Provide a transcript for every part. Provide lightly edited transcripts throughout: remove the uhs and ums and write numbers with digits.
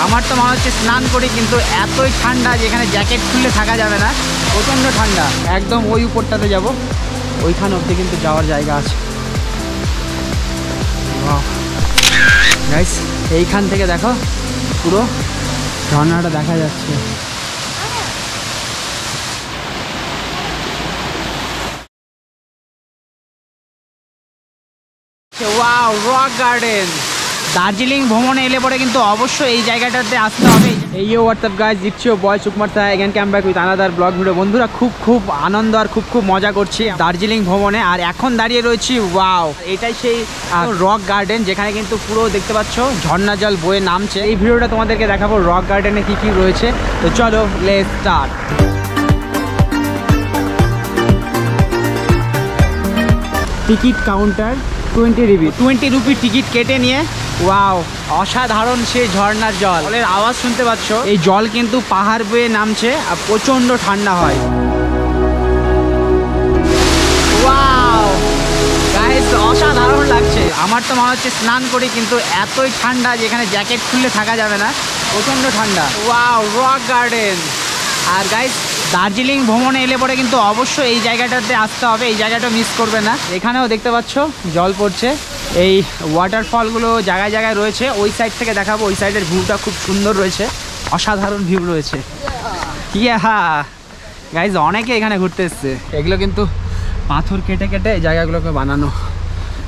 আমার তো মনে হচ্ছে স্নান করি, কিন্তু এতই ঠান্ডা যেখানে জ্যাকেট খুললে থাকা যাবে না, প্রচণ্ড ঠান্ডা। একদম ওই উপরটাতে যাব, ওইখান অবধি কিন্তু যাওয়ার জায়গা আছে। গাইস এইখান থেকে দেখো পুরো ঝর্ণাটা দেখা যাচ্ছে। Wow, rock garden. দার্জিলিং ভ্রমণে এলে পরে কিন্তু অবশ্যই এই জায়গাটাতে আসতে হবে। এই WhatsApp guys, it's your boy Sukumar Saha again come back with another blog video. বন্ধুরা খুব আনন্দ আর খুব মজা করছি দার্জিলিং ভ্রমণে। আর এখন দাঁড়িয়ে রয়েছি, ওয়াও, এটাই সেই রক গার্ডেন যেখানে কিন্তু পুরো দেখতে পাচ্ছ ঝর্ণা জল বয়ে নামছে। এই ভিডিওটা তোমাদেরকে দেখাবো রক গার্ডেনে কি রয়েছে। তো চলো let's start. Ticket counter 20 rupee ticket কেটে নিয়ে, ওয়াও, অসাধারণ সেই ঝর্ণার জলের আওয়াজ শুনতে পাচ্ছ। এই জল কিন্তু পাহাড় বেয়ে নামছে আর প্রচণ্ড ঠান্ডা হয়। ওয়াও গাইস, অসাধারণ লাগছে। আমার তো মনে হচ্ছে স্নান করি, কিন্তু এতই ঠান্ডা যেখানে জ্যাকেট খুললে থাকা যাবে না, প্রচণ্ড ঠান্ডা। Wow, rock garden. আর গাইস দার্জিলিং ভ্রমণে এলে পরে কিন্তু অবশ্যই এই জায়গাটাতে আসতে হবে, এই জায়গাটা মিস করবে না। এখানেও দেখতে পাচ্ছ জল পড়ছে। এই ওয়াটারফলগুলো জায়গায় জায়গায় রয়েছে। ওই সাইড থেকে দেখাবো, ওই সাইডের ভিউটা খুব সুন্দর রয়েছে, অসাধারণ ভিউ রয়েছে। হ্যাঁ গাইজ, অনেকে এখানে ঘুরতে এসছে। এগুলো কিন্তু পাথর কেটে কেটে এই জায়গাগুলোকে বানানো,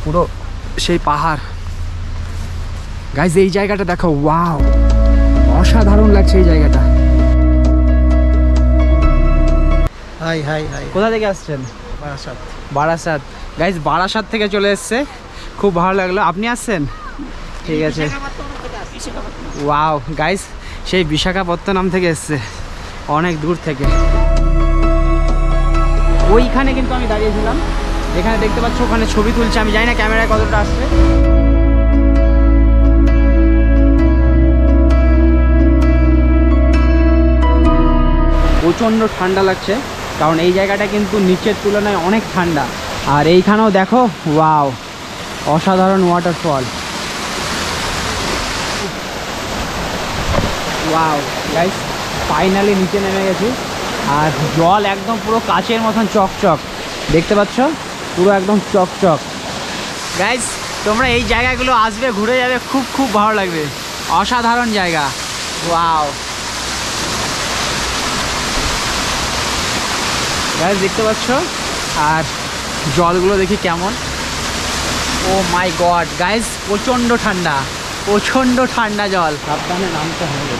পুরো সেই পাহাড়। গাইজ এই জায়গাটা দেখো, ওয়াও, অসাধারণ লাগছে এই জায়গাটা। হাই হাই হাই, কোথা থেকে আসছেন? বারাসাত। বারাসাত। গাইজ বারাসাত থেকে চলে এসছে, খুব ভালো লাগলো। আপনি আসছেন? ঠিক আছে। ওয়াও গাইজ, সেই বিশাখাপত্তনম থেকে এসছে, অনেক দূর থেকে। ওইখানে কিন্তু আমি দাঁড়িয়েছিলাম, এখানে দেখতে পাচ্ছ, ওখানে ছবি তুলছে। আমি জানি না ক্যামেরায় কতটা আসছে। প্রচণ্ড ঠান্ডা লাগছে, কারণ এই জায়গাটা কিন্তু নিচের তুলনায় অনেক ঠান্ডা। আর এইখানেও দেখো, ওয়াও, অসাধারণ ওয়াটারফল। ওয়াও গাইস, ফাইনালি নিচে নেমে গেছি। আর জল একদম পুরো কাচের মতন চকচক, দেখতে পাচ্ছ, পুরো একদম চকচক। গাইস তোমরা এই জায়গাগুলো আসবে, ঘুরে যাবে, খুব ভালো লাগবে, অসাধারণ জায়গা। ওয়াও গাইস, দেখতে পাচ্ছ। আর জলগুলো দেখি কেমন। ও মাই গড গাইস, প্রচণ্ড ঠান্ডা, প্রচণ্ড ঠান্ডা জল। সাবধানে নামতে হবে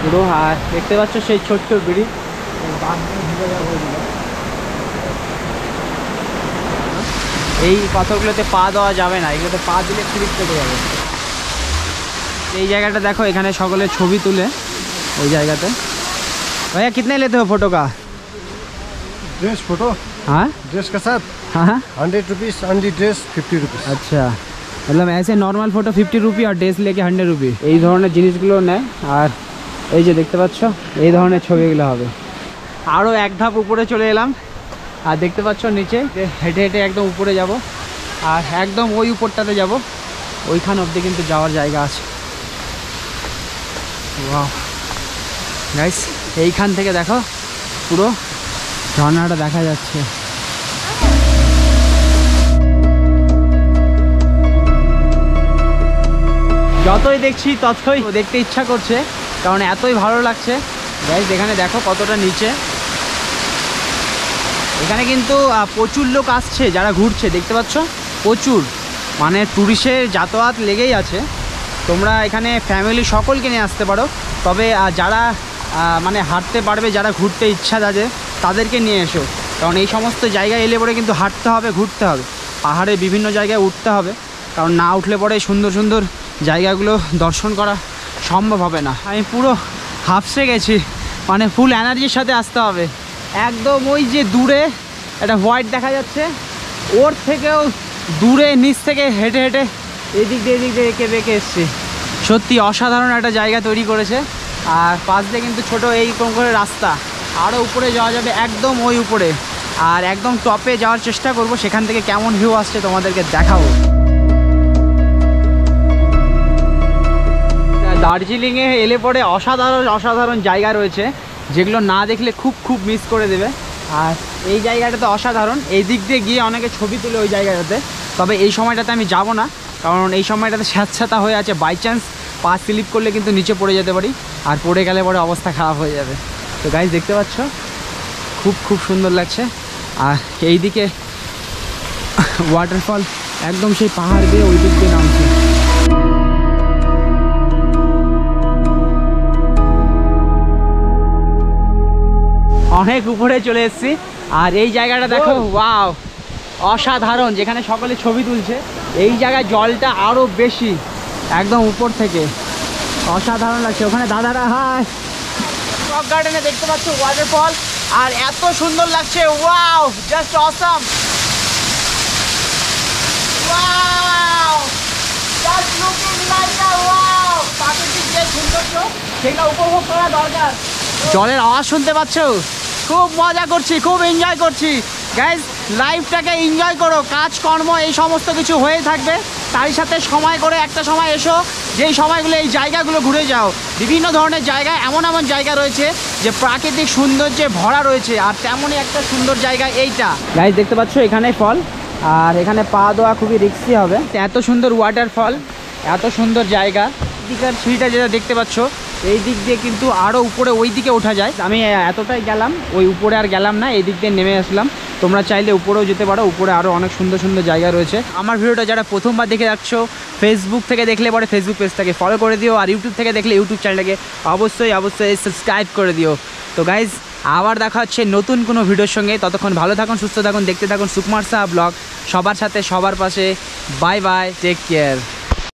পুরো। আর দেখতে পাচ্ছ সেই ছোট্ট ব্রিজ, এই পাথরগুলোতে পা দেওয়া যাবে না, এগুলোতে পা দিলে স্লিপ কেটে যাবে। এই জায়গাটা দেখো, এখানে সকলে ছবি তুলে ওই জায়গাতে। भैया कितने लेते हो फोटो का? ड्रेस फोटो, हाँ ड्रेस के साथ हाँ 100 रुपीज़, ऑनली ड्रेस 50 रुपीज़। अच्छा, मतलब ऐसे नॉर्मल फोटो 50 रुपी और ड्रेस लेके 100 रुपी। এই ধরনের জিনিসগুলো নেয়। আর এই যে দেখতে পাচ্ছ, এই ধরনের ছবিগুলো হবে। আরও এক ধাপ উপরে চলে এলাম, আর দেখতে পাচ্ছ নিচে হেঁটে হেঁটে একদম উপরে যাব। আর একদম ওই উপরটাতে যাব, ওইখান অবধি কিন্তু যাওয়ার জায়গা আছে। ওয়াও গাইস, এইখান থেকে দেখো পুরো ঝর্ণাটা দেখা যাচ্ছে। যতই দেখছি ততই দেখতে ইচ্ছা করছে, কারণ এতই ভালো লাগছে। গাইস এখানে দেখো কতটা নিচে। এখানে কিন্তু প্রচুর লোক আসছে, যারা ঘুরছে, দেখতে পাচ্ছ, প্রচুর, মানে টুরিস্টের যাতায়াত লেগেই আছে। তোমরা এখানে ফ্যামিলি সকলকে নিয়ে আসতে পারো, তবে যারা মানে হাঁটতে পারবে, যারা ঘুরতে ইচ্ছা যাদের, তাদেরকে নিয়ে এসো। কারণ এই সমস্ত জায়গায় এলে পরে কিন্তু হাঁটতে হবে, ঘুরতে হবে, পাহাড়ে বিভিন্ন জায়গায় উঠতে হবে, কারণ না উঠলে পরে সুন্দর সুন্দর জায়গাগুলো দর্শন করা সম্ভব হবে না। আমি পুরো হাঁফসে গেছি, মানে ফুল এনার্জির সাথে আসতে হবে। একদম ওই যে দূরে একটা হোয়াইট দেখা যাচ্ছে, ওর থেকেও দূরে নিচ থেকে হেঁটে হেঁটে এদিক দিয়ে এঁকে বেঁকে এসছি। সত্যি অসাধারণ একটা জায়গা তৈরি করেছে। আর পাশ দিয়ে কিন্তু ছোটো এইরকম করে রাস্তা, আরও উপরে যাওয়া যাবে, একদম ওই উপরে। আর একদম টপে যাওয়ার চেষ্টা করব, সেখান থেকে কেমন ভিউ আসছে তোমাদেরকে দেখাবো। দার্জিলিংয়ে এলে পরে অসাধারণ জায়গা রয়েছে, যেগুলো না দেখলে খুব মিস করে দেবে। আর এই জায়গাটা তো অসাধারণ, এই দিক দিয়ে গিয়ে অনেকে ছবি তুলে ওই জায়গাটাতে। তবে এই সময়টাতে আমি যাব না, কারণ এই সময়টাতে স্যাঁতস্যাঁতা হয়ে আছে, বাই চান্স পা স্লিপ করলে কিন্তু নিচে পড়ে যেতে পারি, আর পড়ে গেলে পরে অবস্থা খারাপ হয়ে যাবে। তো গাইস দেখতে পাচ্ছ খুব সুন্দর লাগছে। আর এইদিকে ওয়াটারফল একদম সেই পাহাড় দিয়ে ওই দিক দিয়ে নামছে। অনেক উপরে চলে এসেছি, আর এই জায়গাটা দেখো, ওয়াও অসাধারণ, যেখানে সকলে ছবি তুলছে। এই জায়গায় জলটা আরও বেশি, একদম উপর থেকে অসাধারণ লাগছে। ওখানে দাদারা হাই, রক গার্ডেনে দেখতে পাচ্ছ ওয়াটারফল, আর এত সুন্দর লাগছে, wow just awesome, wow just looking like আ ওয়াও। প্রাকৃতিক যে সৌন্দর্য সেটা উপভোগ করা দরকার। জলের আওয়াজ শুনতে পাচ্ছ? খুব মজা করছি, খুব এনজয় করছি। গাইজ লাইফটাকে এনজয় করো, কাজকর্ম এই সমস্ত কিছু হয়ে থাকবে, তারই সাথে সময় করে একটা সময় এসো, যেই সময়গুলো এই জায়গাগুলো ঘুরে যাও। বিভিন্ন ধরনের জায়গা, এমন জায়গা রয়েছে যে প্রাকৃতিক সৌন্দর্যে ভরা রয়েছে, আর তেমনই একটা সুন্দর জায়গা এইটা। গাইজ দেখতে পাচ্ছ এখানে ফল, আর এখানে পা দেওয়া খুবই রিস্কি হবে। এত সুন্দর ওয়াটারফল, এত সুন্দর জায়গা। এদিকের সিঁড়িটা যেটা দেখতে পাচ্ছ, এই দিক দিয়ে কিন্তু আরও উপরে ওই দিকে ওঠা যায়। আমি এতটাই গেলাম, ওই উপরে আর গেলাম না, এই দিক দিয়ে নেমে আসলাম। তোমরা চাইলে উপরেও যেতে পারো, উপরে আরও অনেক সুন্দর জায়গা রয়েছে। আমার ভিডিওটা যারা প্রথমবার দেখে যাচ্ছ, ফেসবুক থেকে দেখলে পরে ফেসবুক পেজটাকে ফলো করে দিও, আর ইউটিউব থেকে দেখলে ইউটিউব চ্যানেলটাকে অবশ্যই সাবস্ক্রাইব করে দিও। তো গাইজ আবার দেখা হচ্ছে নতুন কোনো ভিডিওর সঙ্গে। ততক্ষণ ভালো থাকুন, সুস্থ থাকুন, দেখতে থাকুন সুকুমার সাহা ব্লগ। সবার সাথে সবার পাশে। Bye bye, take care.